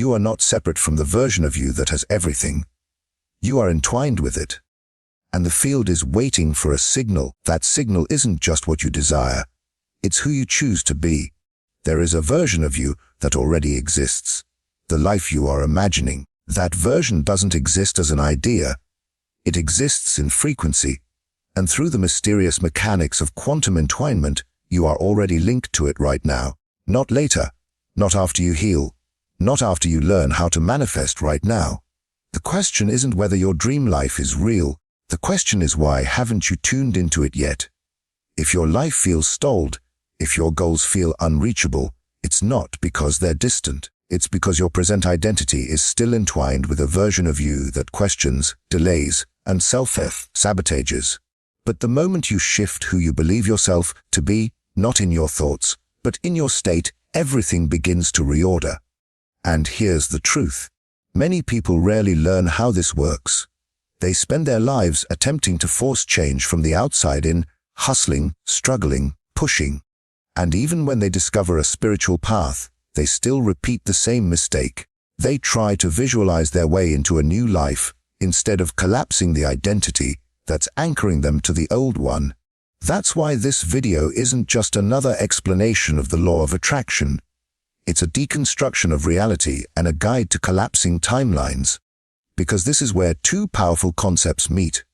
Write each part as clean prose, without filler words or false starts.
You are not separate from the version of you that has everything. You are entwined with it. And the field is waiting for a signal. That signal isn't just what you desire. It's who you choose to be. There is a version of you that already exists. The life you are imagining. That version doesn't exist as an idea. It exists in frequency. And through the mysterious mechanics of quantum entwinement, you are already linked to it right now. Not later. Not after you heal. Not after you learn how to manifest right now. The question isn't whether your dream life is real. The question is, why haven't you tuned into it yet? If your life feels stalled, if your goals feel unreachable, it's not because they're distant. It's because your present identity is still entwined with a version of you that questions, delays, and self-sabotages. But the moment you shift who you believe yourself to be, not in your thoughts, but in your state, everything begins to reorder. And here's the truth. Many people rarely learn how this works. They spend their lives attempting to force change from the outside in, hustling, struggling, pushing. And even when they discover a spiritual path, they still repeat the same mistake. They try to visualize their way into a new life, instead of collapsing the identity that's anchoring them to the old one. That's why this video isn't just another explanation of the law of attraction. It's a deconstruction of reality and a guide to collapsing timelines. Because this is where two powerful concepts meet: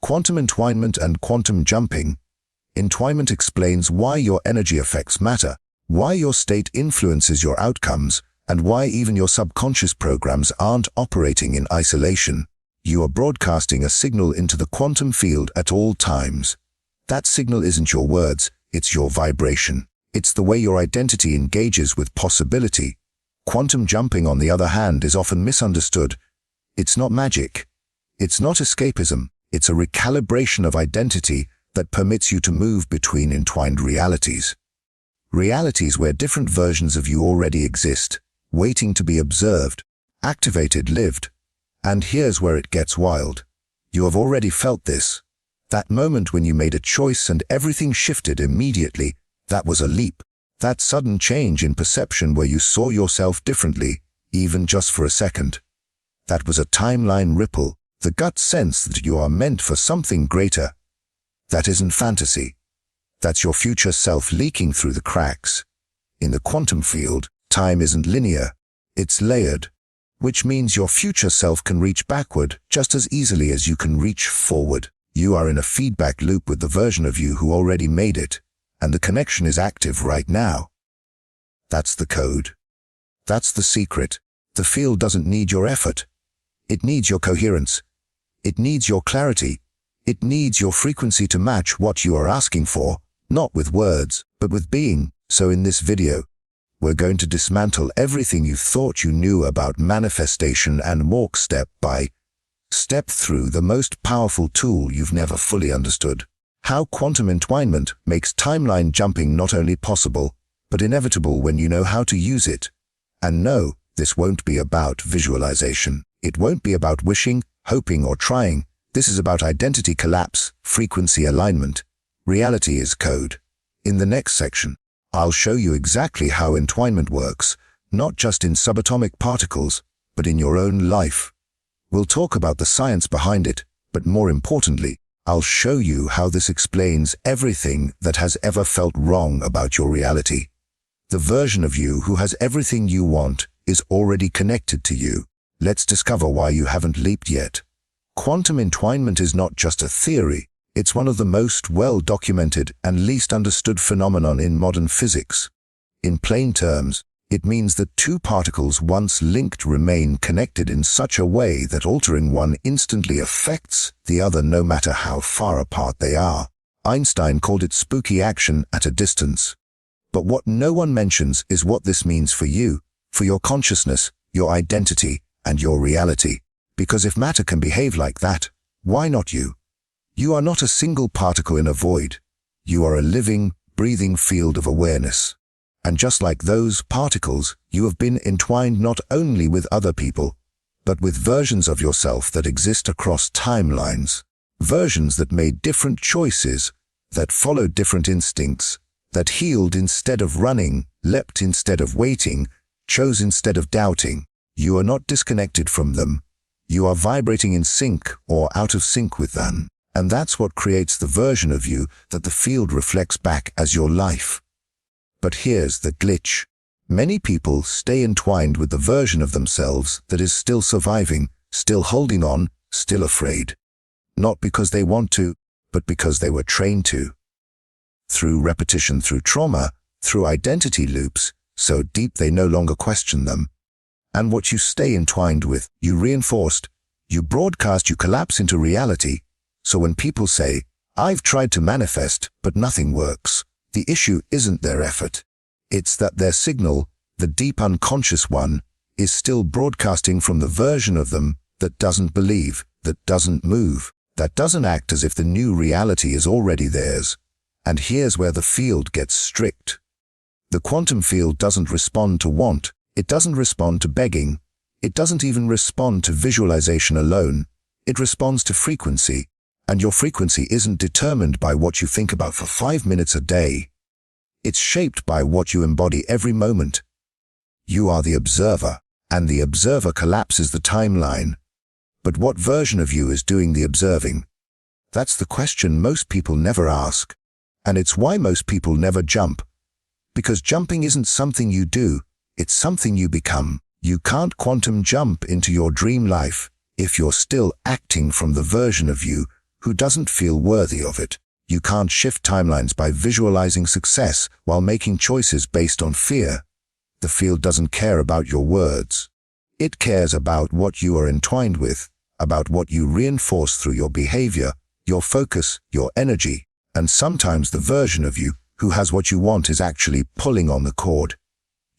quantum entwinement and quantum jumping. Entwinement explains why your energy effects matter, why your state influences your outcomes, and why even your subconscious programs aren't operating in isolation. You are broadcasting a signal into the quantum field at all times. That signal isn't your words, it's your vibration. It's the way your identity engages with possibility. Quantum jumping, on the other hand, is often misunderstood. It's not magic. It's not escapism. It's a recalibration of identity that permits you to move between entwined realities. Realities where different versions of you already exist, waiting to be observed, activated, lived. And here's where it gets wild. You have already felt this. That moment when you made a choice and everything shifted immediately, that was a leap. That sudden change in perception where you saw yourself differently, even just for a second. That was a timeline ripple, the gut sense that you are meant for something greater. That isn't fantasy. That's your future self leaking through the cracks. In the quantum field, time isn't linear. It's layered, which means your future self can reach backward just as easily as you can reach forward. You are in a feedback loop with the version of you who already made it, and the connection is active right now. That's the code. That's the secret. The field doesn't need your effort. It needs your coherence. It needs your clarity. It needs your frequency to match what you are asking for, not with words, but with being. So in this video, we're going to dismantle everything you thought you knew about manifestation and walk step by step through the most powerful tool you've never fully understood. How quantum entwinement makes timeline jumping not only possible, but inevitable when you know how to use it. And no, this won't be about visualization. It won't be about wishing, hoping, or trying. This is about identity collapse, frequency alignment. Reality is code. In the next section, I'll show you exactly how entwinement works, not just in subatomic particles, but in your own life. We'll talk about the science behind it, but more importantly, I'll show you how this explains everything that has ever felt wrong about your reality. The version of you who has everything you want is already connected to you. Let's discover why you haven't leaped yet. Quantum entwinement is not just a theory, it's one of the most well-documented and least understood phenomenon in modern physics. In plain terms, it means that two particles once linked remain connected in such a way that altering one instantly affects the other no matter how far apart they are. Einstein called it spooky action at a distance. But what no one mentions is what this means for you, for your consciousness, your identity, and your reality. Because if matter can behave like that, why not you? You are not a single particle in a void. You are a living, breathing field of awareness. And just like those particles, you have been entwined not only with other people, but with versions of yourself that exist across timelines. Versions that made different choices, that followed different instincts, that healed instead of running, leapt instead of waiting, chose instead of doubting. You are not disconnected from them. You are vibrating in sync or out of sync with them. And that's what creates the version of you that the field reflects back as your life. But here's the glitch. Many people stay entwined with the version of themselves that is still surviving, still holding on, still afraid. Not because they want to, but because they were trained to. Through repetition, through trauma, through identity loops, so deep they no longer question them. And what you stay entwined with, you reinforced, you broadcast, you collapse into reality. So when people say, "I've tried to manifest, but nothing works," the issue isn't their effort. It's that their signal, the deep unconscious one, is still broadcasting from the version of them that doesn't believe, that doesn't move, that doesn't act as if the new reality is already theirs. And here's where the field gets strict. The quantum field doesn't respond to want. It doesn't respond to begging. It doesn't even respond to visualization alone. It responds to frequency. And your frequency isn't determined by what you think about for 5 minutes a day. It's shaped by what you embody every moment. You are the observer, and the observer collapses the timeline. But what version of you is doing the observing? That's the question most people never ask. And it's why most people never jump. Because jumping isn't something you do, it's something you become. You can't quantum jump into your dream life if you're still acting from the version of you who doesn't feel worthy of it. You can't shift timelines by visualizing success while making choices based on fear. The field doesn't care about your words. It cares about what you are entwined with, about what you reinforce through your behavior, your focus, your energy. And sometimes the version of you who has what you want is actually pulling on the cord.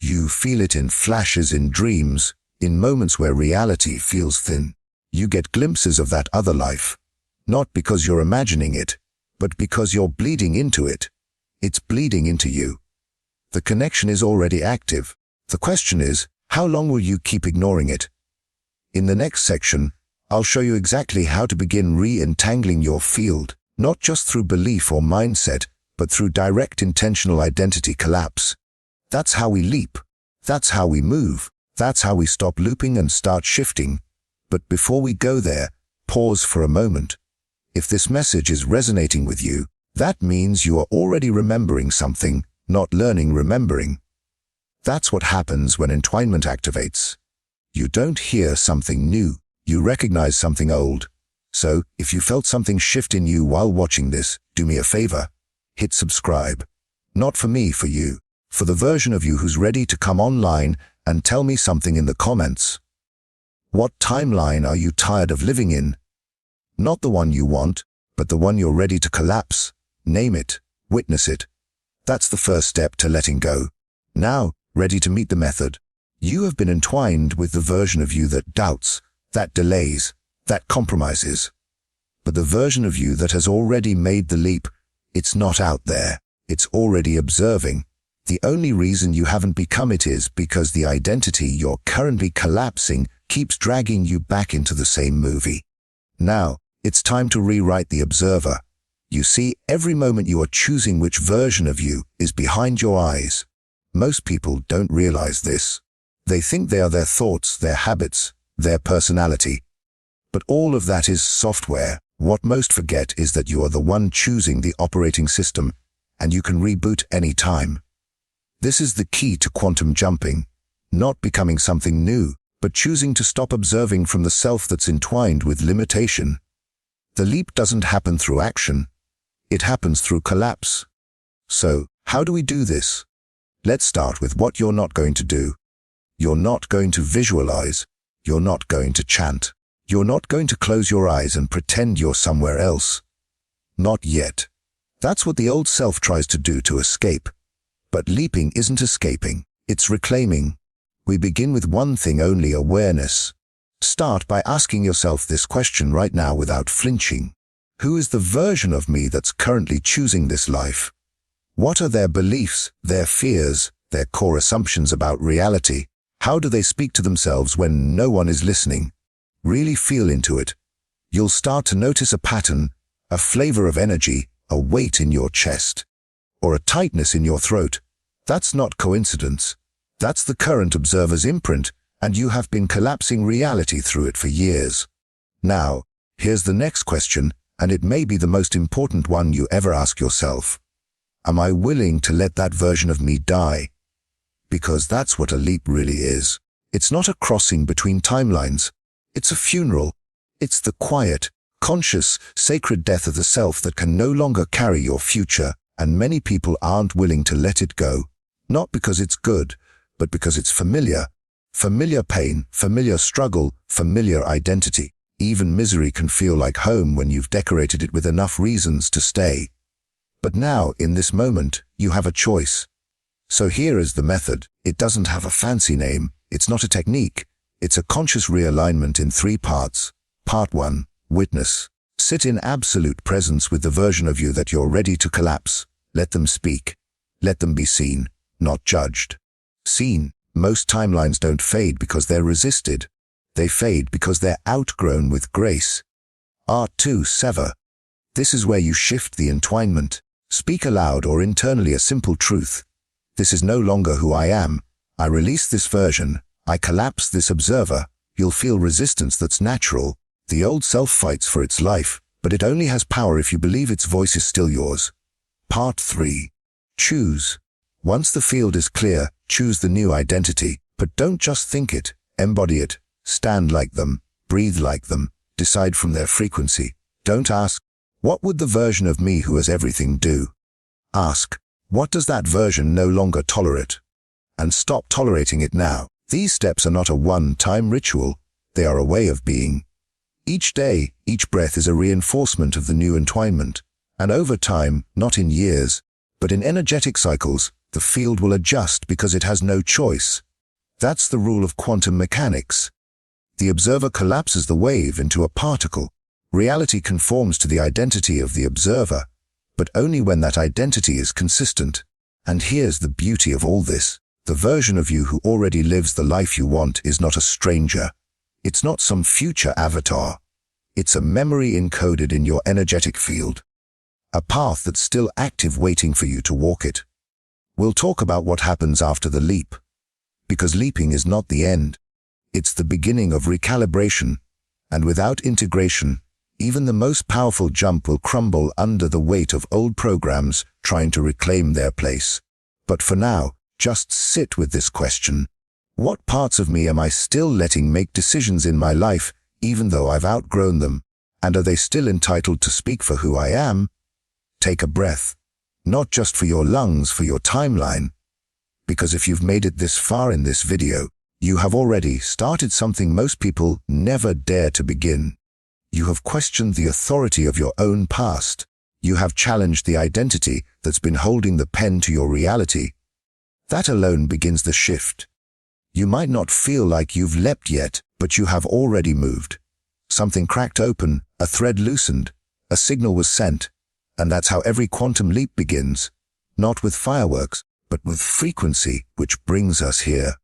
You feel it in flashes, in dreams, in moments where reality feels thin. You get glimpses of that other life. Not because you're imagining it, but because you're bleeding into it. It's bleeding into you. The connection is already active. The question is, how long will you keep ignoring it? In the next section, I'll show you exactly how to begin re-entangling your field, not just through belief or mindset, but through direct intentional identity collapse. That's how we leap. That's how we move. That's how we stop looping and start shifting. But before we go there, pause for a moment. If this message is resonating with you, that means you are already remembering something, not learning remembering. That's what happens when entwinement activates. You don't hear something new, you recognize something old. So, if you felt something shift in you while watching this, do me a favor. Hit subscribe. Not for me, for you. For the version of you who's ready to come online and tell me something in the comments. What timeline are you tired of living in? Not the one you want, but the one you're ready to collapse. Name it, witness it. That's the first step to letting go. Now, ready to meet the method. You have been entwined with the version of you that doubts, that delays, that compromises. But the version of you that has already made the leap, it's not out there, it's already observing. The only reason you haven't become it is because the identity you're currently collapsing keeps dragging you back into the same movie. Now, it's time to rewrite the observer. You see, every moment you are choosing which version of you is behind your eyes. Most people don't realize this. They think they are their thoughts, their habits, their personality. But all of that is software. What most forget is that you are the one choosing the operating system, and you can reboot any time. This is the key to quantum jumping. Not becoming something new, but choosing to stop observing from the self that's entwined with limitation. The leap doesn't happen through action. It happens through collapse. So, how do we do this? Let's start with what you're not going to do. You're not going to visualize. You're not going to chant. You're not going to close your eyes and pretend you're somewhere else. Not yet. That's what the old self tries to do, to escape. But leaping isn't escaping, it's reclaiming. We begin with one thing only: awareness. Start by asking yourself this question right now without flinching. Who is the version of me that's currently choosing this life? What are their beliefs, their fears, their core assumptions about reality? How do they speak to themselves when no one is listening? Really feel into it. You'll start to notice a pattern, a flavor of energy, a weight in your chest, or a tightness in your throat. That's not coincidence. That's the current observer's imprint, and you have been collapsing reality through it for years. Now, here's the next question, and it may be the most important one you ever ask yourself. Am I willing to let that version of me die? Because that's what a leap really is. It's not a crossing between timelines. It's a funeral. It's the quiet, conscious, sacred death of the self that can no longer carry your future, and many people aren't willing to let it go. Not because it's good, but because it's familiar. Familiar pain, familiar struggle, familiar identity. Even misery can feel like home when you've decorated it with enough reasons to stay. But now, in this moment, you have a choice. So here is the method. It doesn't have a fancy name. It's not a technique. It's a conscious realignment in 3 parts. Part 1. Witness. Sit in absolute presence with the version of you that you're ready to collapse. Let them speak. Let them be seen, not judged. Seen. Most timelines don't fade because they're resisted. They fade because they're outgrown with grace. Part 2. Sever. This is where you shift the entwinement. Speak aloud or internally a simple truth. This is no longer who I am. I release this version. I collapse this observer. You'll feel resistance that's natural. The old self fights for its life, but it only has power if you believe its voice is still yours. Part 3. Choose. Once the field is clear, choose the new identity. But don't just think it. Embody it. Stand like them. Breathe like them. Decide from their frequency. Don't ask, what would the version of me who has everything do? Ask, what does that version no longer tolerate? And stop tolerating it now. These steps are not a one-time ritual. They are a way of being. Each day, each breath is a reinforcement of the new entwinement. And over time, not in years, but in energetic cycles, the field will adjust because it has no choice. That's the rule of quantum mechanics. The observer collapses the wave into a particle. Reality conforms to the identity of the observer, but only when that identity is consistent. And here's the beauty of all this. The version of you who already lives the life you want is not a stranger. It's not some future avatar. It's a memory encoded in your energetic field. A path that's still active waiting for you to walk it. We'll talk about what happens after the leap. Because leaping is not the end. It's the beginning of recalibration. And without integration, even the most powerful jump will crumble under the weight of old programs trying to reclaim their place. But for now, just sit with this question. What parts of me am I still letting make decisions in my life, even though I've outgrown them? And are they still entitled to speak for who I am? Take a breath. Not just for your lungs, for your timeline. Because if you've made it this far in this video, you have already started something most people never dare to begin. You have questioned the authority of your own past. You have challenged the identity that's been holding the pen to your reality. That alone begins the shift. You might not feel like you've leapt yet, but you have already moved. Something cracked open, a thread loosened, a signal was sent, and that's how every quantum leap begins. Not with fireworks, but with frequency, which brings us here.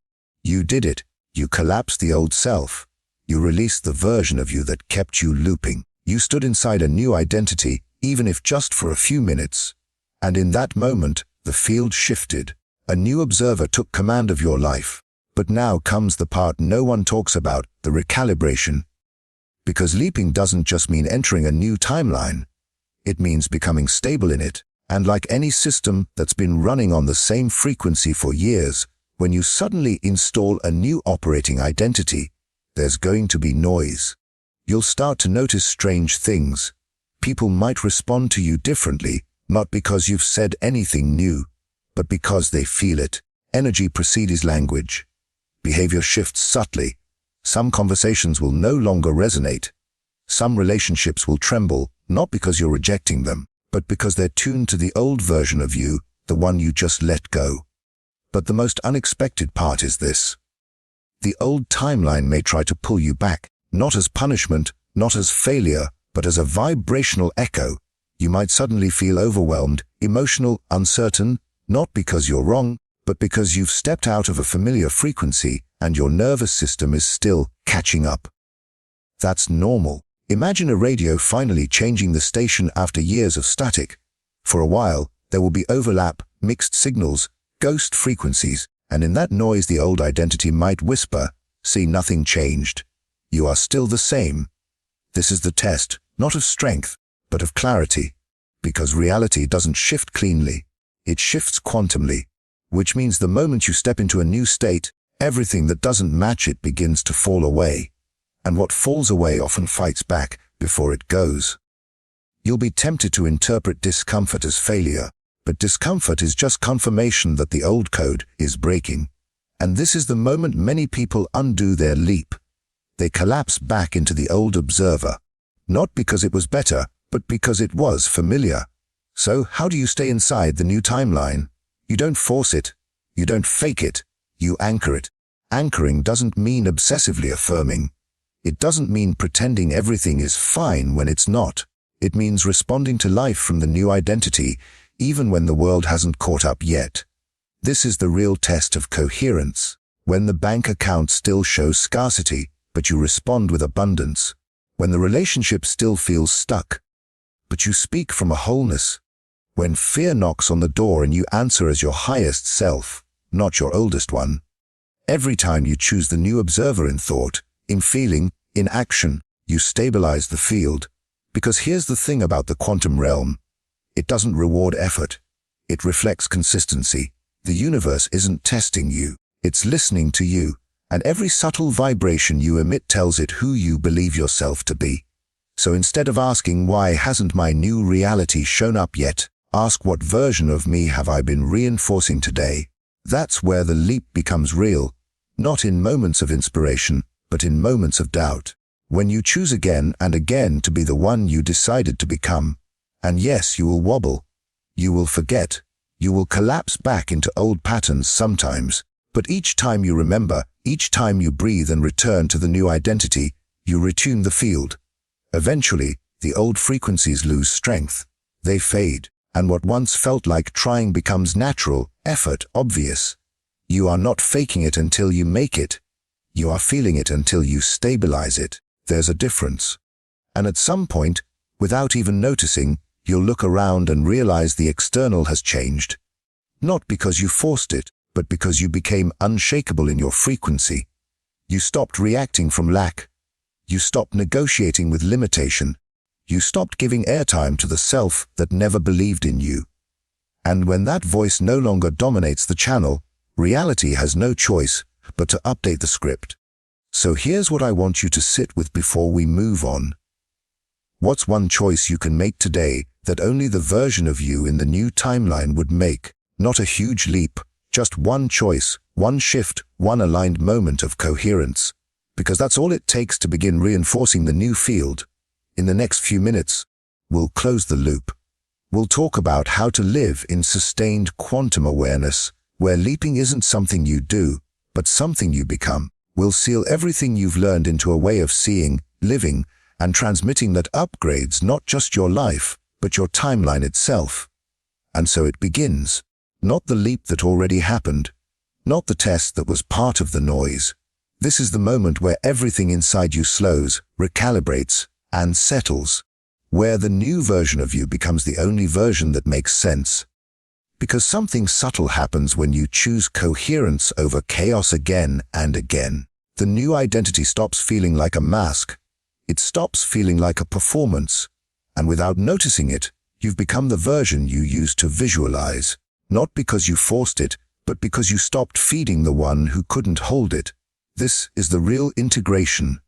You did it. You collapsed the old self. You released the version of you that kept you looping. You stood inside a new identity, even if just for a few minutes. And in that moment, the field shifted. A new observer took command of your life. But now comes the part no one talks about, the recalibration. Because leaping doesn't just mean entering a new timeline. It means becoming stable in it. And like any system that's been running on the same frequency for years, when you suddenly install a new operating identity, there's going to be noise. You'll start to notice strange things. People might respond to you differently, not because you've said anything new, but because they feel it. Energy precedes language. Behavior shifts subtly. Some conversations will no longer resonate. Some relationships will tremble, not because you're rejecting them, but because they're tuned to the old version of you, the one you just let go. But the most unexpected part is this. The old timeline may try to pull you back, not as punishment, not as failure, but as a vibrational echo. You might suddenly feel overwhelmed, emotional, uncertain, not because you're wrong, but because you've stepped out of a familiar frequency and your nervous system is still catching up. That's normal. Imagine a radio finally changing the station after years of static. For a while, there will be overlap, mixed signals, ghost frequencies, and in that noise the old identity might whisper, See, nothing changed. You are still the same. This is the test, not of strength, but of clarity. Because reality doesn't shift cleanly. It shifts quantumly, which means the moment you step into a new state, everything that doesn't match it begins to fall away. And what falls away often fights back before it goes. You'll be tempted to interpret discomfort as failure, but discomfort is just confirmation that the old code is breaking. And this is the moment many people undo their leap. They collapse back into the old observer, not because it was better, but because it was familiar. So how do you stay inside the new timeline? You don't force it. You don't fake it. You anchor it. Anchoring doesn't mean obsessively affirming. It doesn't mean pretending everything is fine when it's not. It means responding to life from the new identity, even when the world hasn't caught up yet. This is the real test of coherence. When the bank account still shows scarcity, but you respond with abundance. When the relationship still feels stuck, but you speak from a wholeness. When fear knocks on the door and you answer as your highest self, not your oldest one. Every time you choose the new observer in thought, in feeling, in action, you stabilize the field. Because here's the thing about the quantum realm. It doesn't reward effort. It reflects consistency. The universe isn't testing you. It's listening to you. And every subtle vibration you emit tells it who you believe yourself to be. So instead of asking why hasn't my new reality shown up yet, ask what version of me have I been reinforcing today. That's where the leap becomes real, not in moments of inspiration, but in moments of doubt. When you choose again and again to be the one you decided to become. And yes, you will wobble. You will forget. You will collapse back into old patterns sometimes. But each time you remember, each time you breathe and return to the new identity, you retune the field. Eventually, the old frequencies lose strength. They fade, and what once felt like trying becomes natural, effort, obvious. You are not faking it until you make it. You are feeling it until you stabilize it. There's a difference. And at some point, without even noticing, you'll look around and realize the external has changed. Not because you forced it, but because you became unshakable in your frequency. You stopped reacting from lack. You stopped negotiating with limitation. You stopped giving airtime to the self that never believed in you. And when that voice no longer dominates the channel, reality has no choice but to update the script. So here's what I want you to sit with before we move on. What's one choice you can make today that only the version of you in the new timeline would make? Not a huge leap, just one choice, one shift, one aligned moment of coherence. Because that's all it takes to begin reinforcing the new field. In the next few minutes, we'll close the loop. We'll talk about how to live in sustained quantum awareness, where leaping isn't something you do, but something you become. We'll seal everything you've learned into a way of seeing, living, and transmitting that upgrades not just your life, but your timeline itself. And so it begins. Not the leap that already happened. Not the test that was part of the noise. This is the moment where everything inside you slows, recalibrates, and settles. Where the new version of you becomes the only version that makes sense. Because something subtle happens when you choose coherence over chaos again and again. The new identity stops feeling like a mask. It stops feeling like a performance. And without noticing it, you've become the version you used to visualize. Not because you forced it, but because you stopped feeding the one who couldn't hold it. This is the real integration.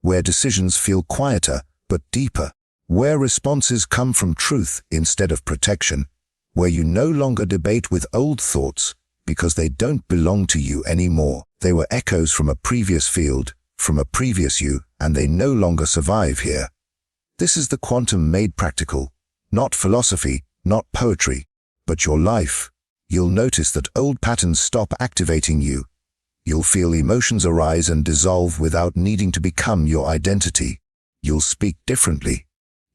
Where decisions feel quieter, but deeper. Where responses come from truth instead of protection. Where you no longer debate with old thoughts because they don't belong to you anymore. They were echoes from a previous field, from a previous you, and they no longer survive here. This is the quantum made practical. Not philosophy, not poetry, but your life. You'll notice that old patterns stop activating you. You'll feel emotions arise and dissolve without needing to become your identity. You'll speak differently.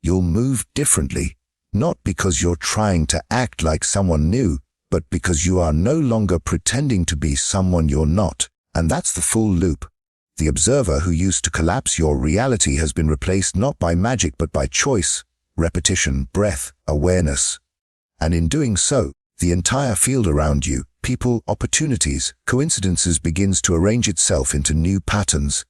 You'll move differently. Not because you're trying to act like someone new, but because you are no longer pretending to be someone you're not. And that's the full loop. The observer who used to collapse your reality has been replaced not by magic but by choice, repetition, breath, awareness. And in doing so, the entire field around you people, opportunities, coincidences begins to arrange itself into new patterns.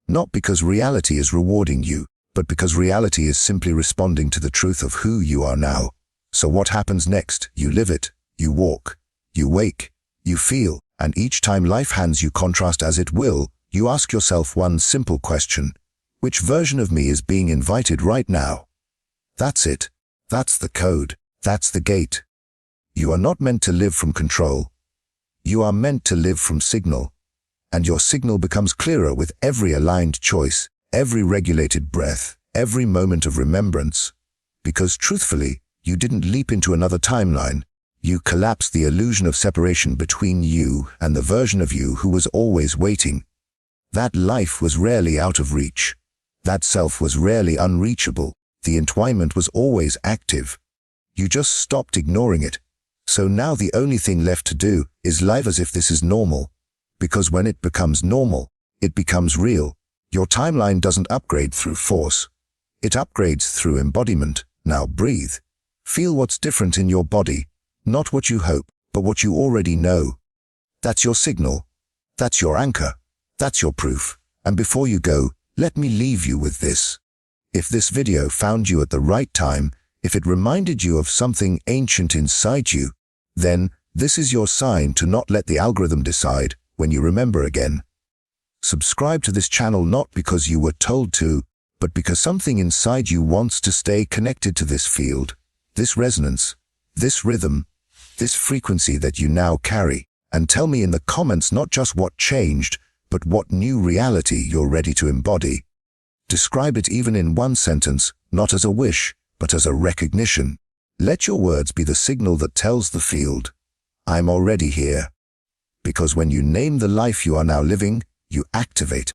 Not because reality is rewarding you, but because reality is simply responding to the truth of who you are now. So what happens next? You live it, you walk, you wake, you feel, and each time life hands you contrast as it will, you ask yourself one simple question: which version of me is being invited right now? That's it. That's the code. That's the gate. You are not meant to live from control. You are meant to live from signal. And your signal becomes clearer with every aligned choice, every regulated breath, every moment of remembrance. Because truthfully, you didn't leap into another timeline. You collapsed the illusion of separation between you and the version of you who was always waiting. That life was rarely out of reach. That self was rarely unreachable. The entwinement was always active. You just stopped ignoring it. So now the only thing left to do is live as if this is normal. Because when it becomes normal, it becomes real. Your timeline doesn't upgrade through force. It upgrades through embodiment. Now breathe. Feel what's different in your body. Not what you hope, but what you already know. That's your signal. That's your anchor. That's your proof. And before you go, let me leave you with this. If this video found you at the right time, if it reminded you of something ancient inside you, then this is your sign to not let the algorithm decide when you remember again. Subscribe to this channel not because you were told to, but because something inside you wants to stay connected to this field, this resonance, this rhythm, this frequency that you now carry. And tell me in the comments not just what changed, but what new reality you're ready to embody. Describe it even in one sentence, not as a wish, but as a recognition. Let your words be the signal that tells the field, I'm already here. Because when you name the life you are now living, you activate